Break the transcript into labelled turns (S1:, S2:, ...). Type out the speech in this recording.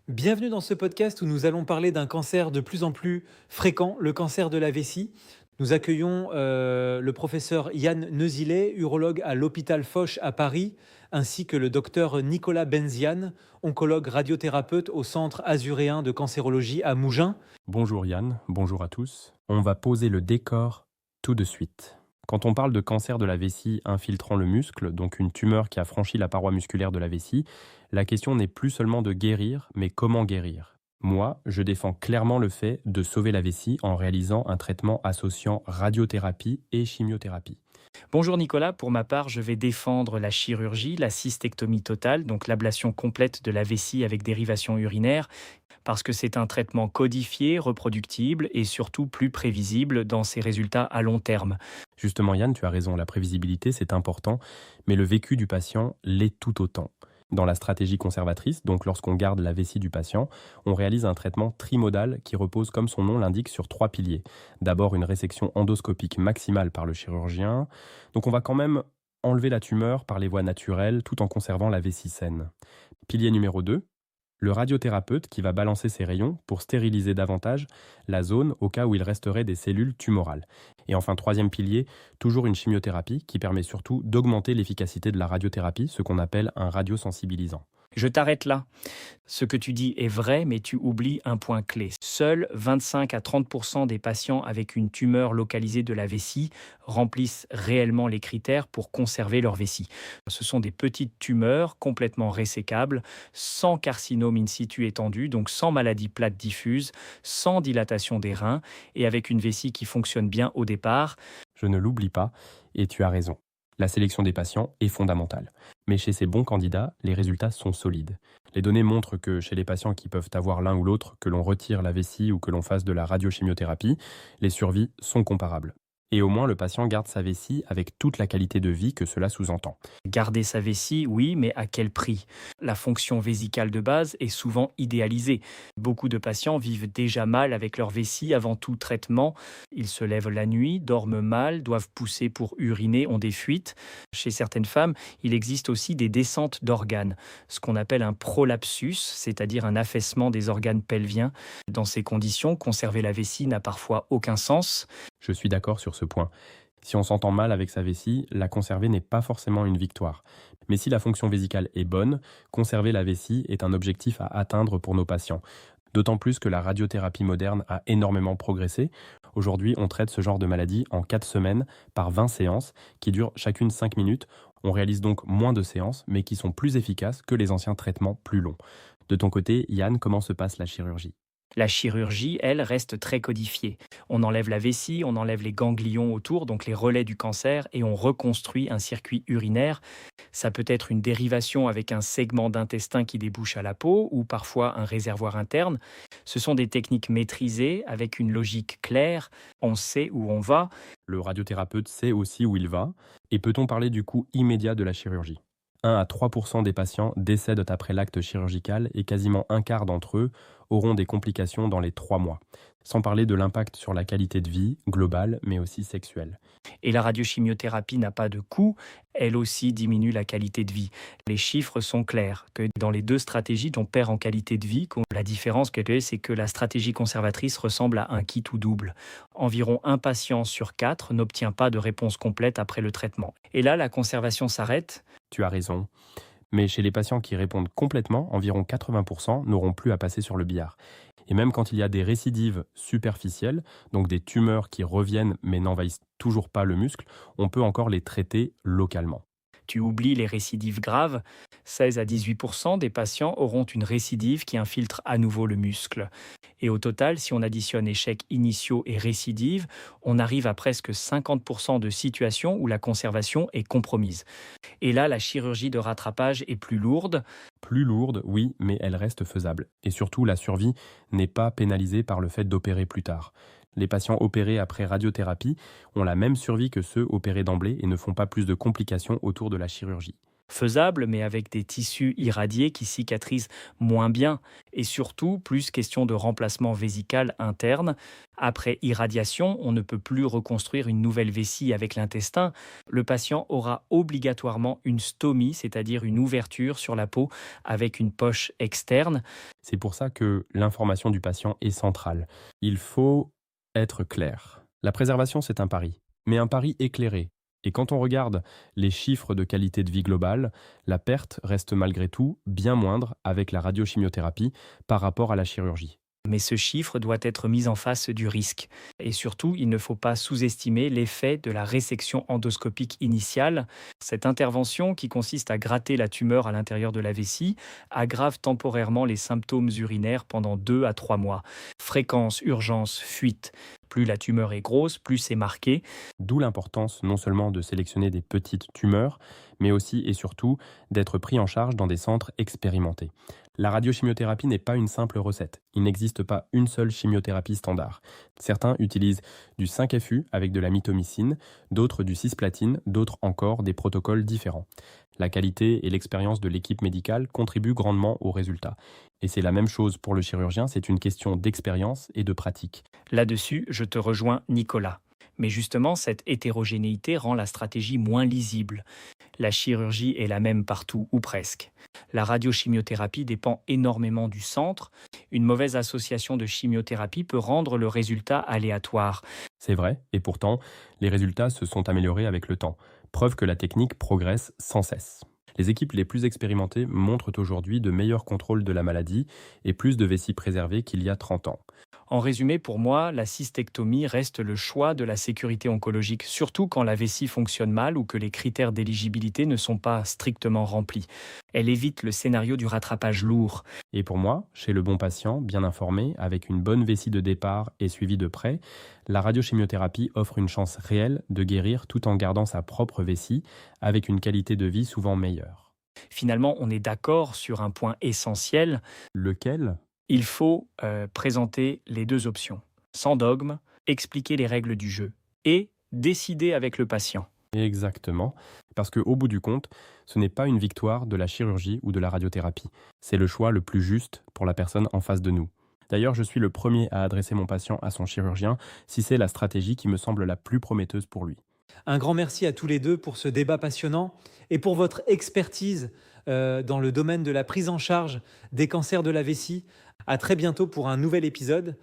S1: Bienvenue dans ce podcast où nous allons parler d'un cancer de plus en plus fréquent, le cancer de la vessie. Nous accueillons le professeur Yann Neusillet, urologue à l'hôpital Foch à Paris, ainsi que le docteur Nicolas Benziane, oncologue radiothérapeute au Centre azuréen de cancérologie à Mougins.
S2: Bonjour Yann, bonjour à tous. On va poser le décor tout de suite. Quand on parle de cancer de la vessie infiltrant le muscle, donc une tumeur qui a franchi la paroi musculaire de la vessie, la question n'est plus seulement de guérir, mais comment guérir. Moi, je défends clairement le fait de sauver la vessie en réalisant un traitement associant radiothérapie et chimiothérapie.
S3: Bonjour Nicolas, pour ma part, je vais défendre la chirurgie, la cystectomie totale, donc l'ablation complète de la vessie avec dérivation urinaire, parce que c'est un traitement codifié, reproductible et surtout plus prévisible dans ses résultats à long terme.
S2: Justement Yann, tu as raison, la prévisibilité c'est important, mais le vécu du patient l'est tout autant. Dans la stratégie conservatrice, donc lorsqu'on garde la vessie du patient, on réalise un traitement trimodal qui repose, comme son nom l'indique, sur 3 piliers. D'abord, une résection endoscopique maximale par le chirurgien. Donc on va quand même enlever la tumeur par les voies naturelles tout en conservant la vessie saine. Pilier numéro 2, le radiothérapeute qui va balancer ses rayons pour stériliser davantage la zone au cas où il resterait des cellules tumorales. Et enfin, troisième pilier, toujours une chimiothérapie qui permet surtout d'augmenter l'efficacité de la radiothérapie, ce qu'on appelle un radiosensibilisant.
S3: Je t'arrête là. Ce que tu dis est vrai, mais tu oublies un point clé. Seuls 25 à 30% des patients avec une tumeur localisée de la vessie remplissent réellement les critères pour conserver leur vessie. Ce sont des petites tumeurs complètement résécables, sans carcinome in situ étendu, donc sans maladie plate diffuse, sans dilatation des reins et avec une vessie qui fonctionne bien au départ.
S2: Je ne l'oublie pas, et tu as raison. La sélection des patients est fondamentale. Mais chez ces bons candidats, les résultats sont solides. Les données montrent que chez les patients qui peuvent avoir l'un ou l'autre, que l'on retire la vessie ou que l'on fasse de la radiochimiothérapie, les survies sont comparables. Et au moins le patient garde sa vessie avec toute la qualité de vie que cela sous-entend.
S3: Garder sa vessie, oui, mais à quel prix? La fonction vésicale de base est souvent idéalisée. Beaucoup de patients vivent déjà mal avec leur vessie avant tout traitement. Ils se lèvent la nuit, dorment mal, doivent pousser pour uriner, ont des fuites. Chez certaines femmes, il existe aussi des descentes d'organes, ce qu'on appelle un prolapsus, c'est-à-dire un affaissement des organes pelviens. Dans ces conditions, conserver la vessie n'a parfois aucun sens.
S2: Je suis d'accord sur ce point. Si on s'entend mal avec sa vessie, la conserver n'est pas forcément une victoire. Mais si la fonction vésicale est bonne, conserver la vessie est un objectif à atteindre pour nos patients. D'autant plus que la radiothérapie moderne a énormément progressé. Aujourd'hui, on traite ce genre de maladie en 4 semaines par 20 séances qui durent chacune 5 minutes. On réalise donc moins de séances, mais qui sont plus efficaces que les anciens traitements plus longs. De ton côté, Yann, comment se passe la chirurgie ?
S3: La chirurgie, elle, reste très codifiée. On enlève la vessie, on enlève les ganglions autour, donc les relais du cancer, et on reconstruit un circuit urinaire. Ça peut être une dérivation avec un segment d'intestin qui débouche à la peau, ou parfois un réservoir interne. Ce sont des techniques maîtrisées, avec une logique claire. On sait où on va.
S2: Le radiothérapeute sait aussi où il va. Et peut-on parler du coût immédiat de la chirurgie ? 1 à 3% des patients décèdent après l'acte chirurgical et quasiment un quart d'entre eux auront des complications dans les 3 mois. Sans parler de l'impact sur la qualité de vie globale, mais aussi sexuelle.
S3: Et la radiochimiothérapie n'a pas de coût, elle aussi diminue la qualité de vie. Les chiffres sont clairs, que dans les deux stratégies, on perd en qualité de vie. La différence, c'est que la stratégie conservatrice ressemble à un kit ou double. Environ un patient sur 4 n'obtient pas de réponse complète après le traitement. Et là, la conservation s'arrête.
S2: Tu as raison. Mais chez les patients qui répondent complètement, environ 80% n'auront plus à passer sur le billard. Et même quand il y a des récidives superficielles, donc des tumeurs qui reviennent mais n'envahissent toujours pas le muscle, on peut encore les traiter localement.
S3: Tu oublies les récidives graves. 16 à 18% des patients auront une récidive qui infiltre à nouveau le muscle. Et au total, si on additionne échecs initiaux et récidives, on arrive à presque 50% de situations où la conservation est compromise. Et là, la chirurgie de rattrapage est plus lourde.
S2: Plus lourde, oui, mais elle reste faisable. Et surtout, la survie n'est pas pénalisée par le fait d'opérer plus tard. Les patients opérés après radiothérapie ont la même survie que ceux opérés d'emblée et ne font pas plus de complications autour de la chirurgie.
S3: Faisable, mais avec des tissus irradiés qui cicatrisent moins bien. Et surtout, plus question de remplacement vésical interne. Après irradiation, on ne peut plus reconstruire une nouvelle vessie avec l'intestin. Le patient aura obligatoirement une stomie, c'est-à-dire une ouverture sur la peau avec une poche externe.
S2: C'est pour ça que l'information du patient est centrale. Il faut être clair. La préservation, c'est un pari, mais un pari éclairé. Et quand on regarde les chiffres de qualité de vie globale, la perte reste malgré tout bien moindre avec la radiochimiothérapie par rapport à la chirurgie.
S3: Mais ce chiffre doit être mis en face du risque. Et surtout, il ne faut pas sous-estimer l'effet de la résection endoscopique initiale. Cette intervention, qui consiste à gratter la tumeur à l'intérieur de la vessie, aggrave temporairement les symptômes urinaires pendant 2 à 3 mois. Fréquence, urgence, fuite. Plus la tumeur est grosse, plus c'est marqué.
S2: D'où l'importance non seulement de sélectionner des petites tumeurs, mais aussi et surtout d'être pris en charge dans des centres expérimentés. La radiochimiothérapie n'est pas une simple recette. Il n'existe pas une seule chimiothérapie standard. Certains utilisent du 5-FU avec de la mitomycine, d'autres du cisplatine, d'autres encore des protocoles différents. La qualité et l'expérience de l'équipe médicale contribuent grandement aux résultats. Et c'est la même chose pour le chirurgien, c'est une question d'expérience et de pratique.
S3: Là-dessus, je te rejoins, Nicolas. Mais justement, cette hétérogénéité rend la stratégie moins lisible. La chirurgie est la même partout, ou presque. La radiochimiothérapie dépend énormément du centre. Une mauvaise association de chimiothérapie peut rendre le résultat aléatoire.
S2: C'est vrai, et pourtant, les résultats se sont améliorés avec le temps. Preuve que la technique progresse sans cesse. Les équipes les plus expérimentées montrent aujourd'hui de meilleurs contrôles de la maladie et plus de vessies préservées qu'il y a 30 ans.
S3: En résumé, pour moi, la cystectomie reste le choix de la sécurité oncologique, surtout quand la vessie fonctionne mal ou que les critères d'éligibilité ne sont pas strictement remplis. Elle évite le scénario du rattrapage lourd.
S2: Et pour moi, chez le bon patient, bien informé, avec une bonne vessie de départ et suivie de près, la radiochimiothérapie offre une chance réelle de guérir tout en gardant sa propre vessie, avec une qualité de vie souvent meilleure.
S3: Finalement, on est d'accord sur un point essentiel.
S2: Lequel ?
S3: Il faut présenter les deux options, sans dogme, expliquer les règles du jeu et décider avec le patient.
S2: Exactement, parce qu'au bout du compte, ce n'est pas une victoire de la chirurgie ou de la radiothérapie. C'est le choix le plus juste pour la personne en face de nous. D'ailleurs, je suis le premier à adresser mon patient à son chirurgien si c'est la stratégie qui me semble la plus prometteuse pour lui.
S1: Un grand merci à tous les deux pour ce débat passionnant et pour votre expertise dans le domaine de la prise en charge des cancers de la vessie. À très bientôt pour un nouvel épisode.